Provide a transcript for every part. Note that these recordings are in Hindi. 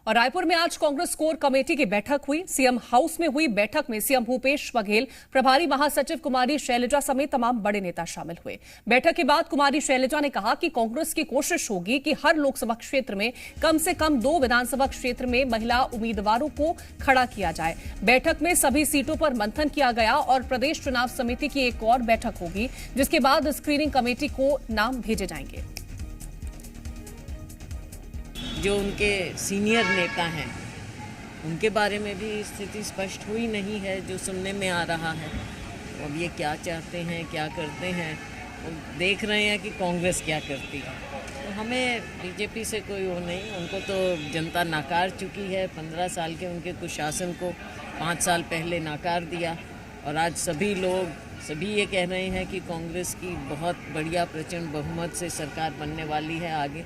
और रायपुर में आज कांग्रेस कोर कमेटी की बैठक हुई। सीएम हाउस में हुई बैठक में सीएम भूपेश बघेल, प्रभारी महासचिव कुमारी शैलजा समेत तमाम बड़े नेता शामिल हुए। बैठक के बाद कुमारी शैलजा ने कहा कि कांग्रेस की कोशिश होगी कि हर लोकसभा क्षेत्र में कम से कम 2 विधानसभा क्षेत्र में महिला उम्मीदवारों को खड़ा किया जाए। बैठक में सभी सीटों पर मंथन किया गया और प्रदेश चुनाव समिति की एक और बैठक होगी, जिसके बाद स्क्रीनिंग कमेटी को नाम भेजे जाएंगे। जो उनके सीनियर नेता हैं उनके बारे में भी स्थिति स्पष्ट हुई नहीं है, जो सुनने में आ रहा है। अब ये क्या चाहते हैं, क्या करते हैं, देख रहे हैं कि कांग्रेस क्या करती है। तो हमें बीजेपी से कोई वो नहीं, उनको तो जनता नकार चुकी है। 15 साल के उनके कुशासन को 5 साल पहले नकार दिया और आज सभी ये कह रहे हैं कि कांग्रेस की बहुत बढ़िया प्रचंड बहुमत से सरकार बनने वाली है आगे।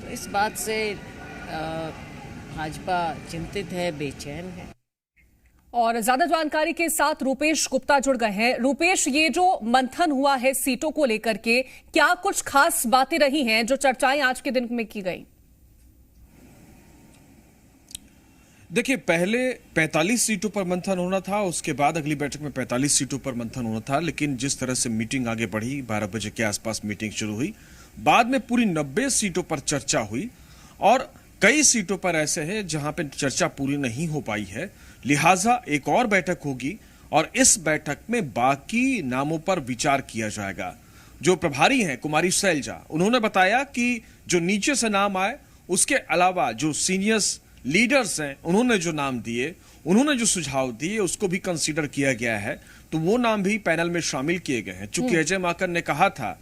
तो इस बात से भाजपा चिंतित है, बेचैन है। और ज्यादा जानकारी के साथ रूपेश गुप्ता जुड़ गए हैं। रूपेश, ये जो मंथन हुआ है सीटों को लेकर के, क्या कुछ खास बातें रही हैं जो चर्चाएं आज के दिन में की गई? देखिए, पहले 45 सीटों पर मंथन होना था, उसके बाद अगली बैठक में 45 सीटों पर मंथन होना था। लेकिन जिस तरह से मीटिंग आगे बढ़ी, 12 बजे के आसपास मीटिंग शुरू हुई, बाद में पूरी 90 सीटों पर चर्चा हुई और कई सीटों पर ऐसे हैं जहां पे चर्चा पूरी नहीं हो पाई है। लिहाजा एक और बैठक होगी और इस बैठक में बाकी नामों पर विचार किया जाएगा। जो प्रभारी हैं कुमारी शैलजा, उन्होंने बताया कि जो नीचे से नाम आए, उसके अलावा जो सीनियर्स लीडर्स हैं उन्होंने जो नाम दिए, उन्होंने जो सुझाव दिए, उसको भी कंसीडर किया गया है। तो वो नाम भी पैनल में शामिल किए गए हैं। चूंकि अजय माकन ने कहा था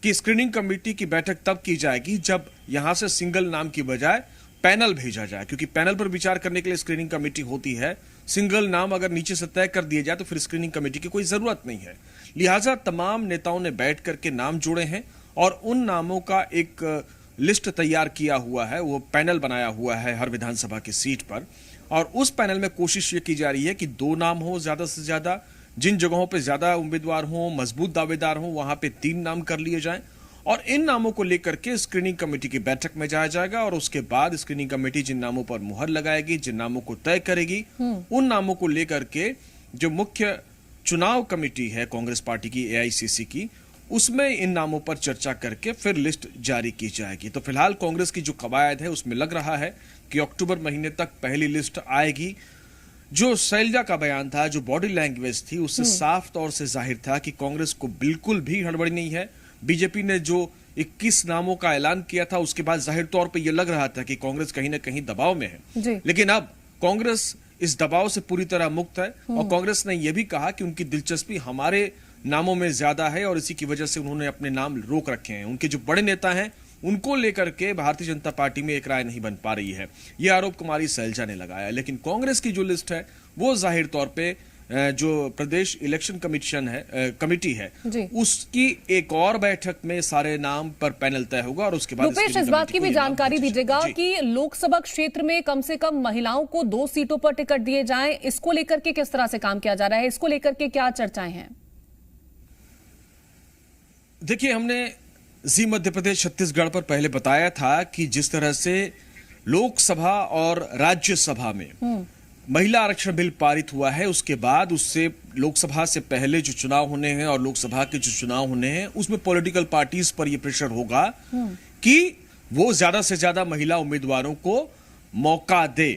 कि स्क्रीनिंग कमेटी की बैठक तब की जाएगी जब यहां से सिंगल नाम की बजाय पैनल भेजा जाए, क्योंकि पैनल पर विचार करने के लिए स्क्रीनिंग कमेटी होती है। सिंगल नाम अगर नीचे से तय कर दिए जाए तो फिर स्क्रीनिंग कमेटी की कोई जरूरत नहीं है। लिहाजा तमाम नेताओं ने बैठ करके नाम जोड़े हैं और उन नामों का एक लिस्ट तैयार किया हुआ है, वो पैनल बनाया हुआ है हर विधानसभा की सीट पर। और उस पैनल में कोशिश ये की जा रही है कि 2 नाम हो ज्यादा से ज्यादा, जिन जगहों पे ज्यादा उम्मीदवार हों, मजबूत दावेदार हों, वहां पे 3 नाम कर लिए जाएं और इन नामों को लेकर के स्क्रीनिंग कमेटी की बैठक में जाया जाएगा। और उसके बाद स्क्रीनिंग कमेटी जिन नामों पर मुहर लगाएगी, जिन नामों को तय करेगी, उन नामों को लेकर के जो मुख्य चुनाव कमेटी है कांग्रेस पार्टी की, एआईसीसी की, उसमें इन नामों पर चर्चा करके फिर लिस्ट जारी की जाएगी। तो फिलहाल कांग्रेस की जो कवायद है उसमें लग रहा है कि अक्टूबर महीने तक पहली लिस्ट आएगी। जो शैलजा का बयान था, जो बॉडी लैंग्वेज थी, उससे साफ तौर से जाहिर था कि कांग्रेस को बिल्कुल भी हड़बड़ी नहीं है। बीजेपी ने जो 21 नामों का ऐलान किया था, उसके बाद जाहिर तौर पे यह लग रहा था कि कांग्रेस कहीं ना कहीं दबाव में है। लेकिन अब कांग्रेस इस दबाव से पूरी तरह मुक्त है और कांग्रेस ने यह भी कहा कि उनकी दिलचस्पी हमारे नामों में ज्यादा है और इसी की वजह से उन्होंने अपने नाम रोक रखे हैं। उनके जो बड़े नेता हैं उनको लेकर के भारतीय जनता पार्टी में एक राय नहीं बन पा रही है, यह आरोप कुमारी शैलजा ने लगाया। लेकिन कांग्रेस की जो लिस्ट है वो जाहिर तौर पे जो प्रदेश इलेक्शन कमेटी है उसकी एक और बैठक में सारे नाम पर पैनल तय होगा और उसके बाद रुपेश, इस बात की भी जानकारी दीजिएगा कि लोकसभा क्षेत्र में कम से कम महिलाओं को 2 सीटों पर टिकट दिए जाएं, इसको लेकर के किस तरह से काम किया जा रहा है, इसको लेकर के क्या चर्चाएं हैं? देखिए, हमने जी मध्य प्रदेश छत्तीसगढ़ पर पहले बताया था कि जिस तरह से लोकसभा और राज्यसभा में महिला आरक्षण बिल पारित हुआ है, उसके बाद उससे लोकसभा से पहले जो चुनाव होने हैं और लोकसभा के जो चुनाव होने हैं उसमें पॉलिटिकल पार्टीज पर यह प्रेशर होगा कि वो ज्यादा से ज्यादा महिला उम्मीदवारों को मौका दे।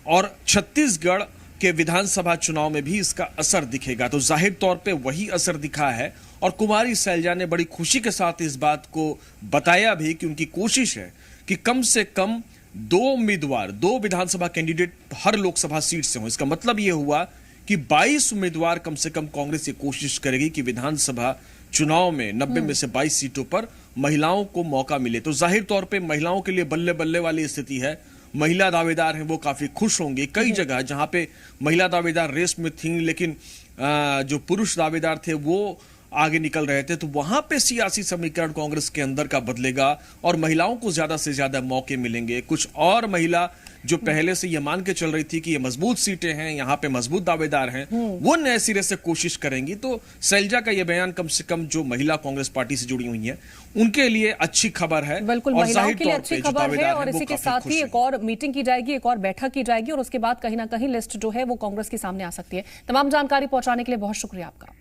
और छत्तीसगढ़ के विधानसभा चुनाव में भी इसका असर दिखेगा। तो जाहिर तौर पे वही असर दिखा है और कुमारी शैलजा ने बड़ी खुशी के साथ इस बात को बताया भी कि उनकी कोशिश है कि कम से कम 2 उम्मीदवार, 2 विधानसभा कैंडिडेट हर लोकसभा सीट से हो। इसका मतलब यह हुआ कि 22 उम्मीदवार कम से कम कांग्रेस ये कोशिश करेगी कि विधानसभा चुनाव में 90 में से 22 सीटों पर महिलाओं को मौका मिले। तो जाहिर तौर पर महिलाओं के लिए बल्ले बल्ले वाली स्थिति है। महिला दावेदार हैं वो काफी खुश होंगे। कई जगह जहां पे महिला दावेदार रेस में थी लेकिन जो पुरुष दावेदार थे वो आगे निकल रहे थे, तो वहां पे सियासी समीकरण कांग्रेस के अंदर का बदलेगा और महिलाओं को ज्यादा से ज्यादा मौके मिलेंगे। कुछ और महिला जो पहले से ये मान के चल रही थी कि ये मजबूत सीटें हैं, यहाँ पे मजबूत दावेदार हैं, वो नए सिरे से कोशिश करेंगी। तो शैलजा का ये बयान कम से कम जो महिला कांग्रेस पार्टी से जुड़ी हुई है उनके लिए अच्छी खबर है। बिल्कुल, और महिलाओं जाहिर के लिए तौर अच्छी पे जो खबर है। दावेदार और हैं, वो इसी के काफी साथ खुश ही हैं। एक और मीटिंग की जाएगी, एक और बैठक की जाएगी और उसके बाद कहीं ना कहीं लिस्ट जो है वो कांग्रेस के सामने आ सकती है। तमाम जानकारी पहुंचाने के लिए बहुत शुक्रिया आपका।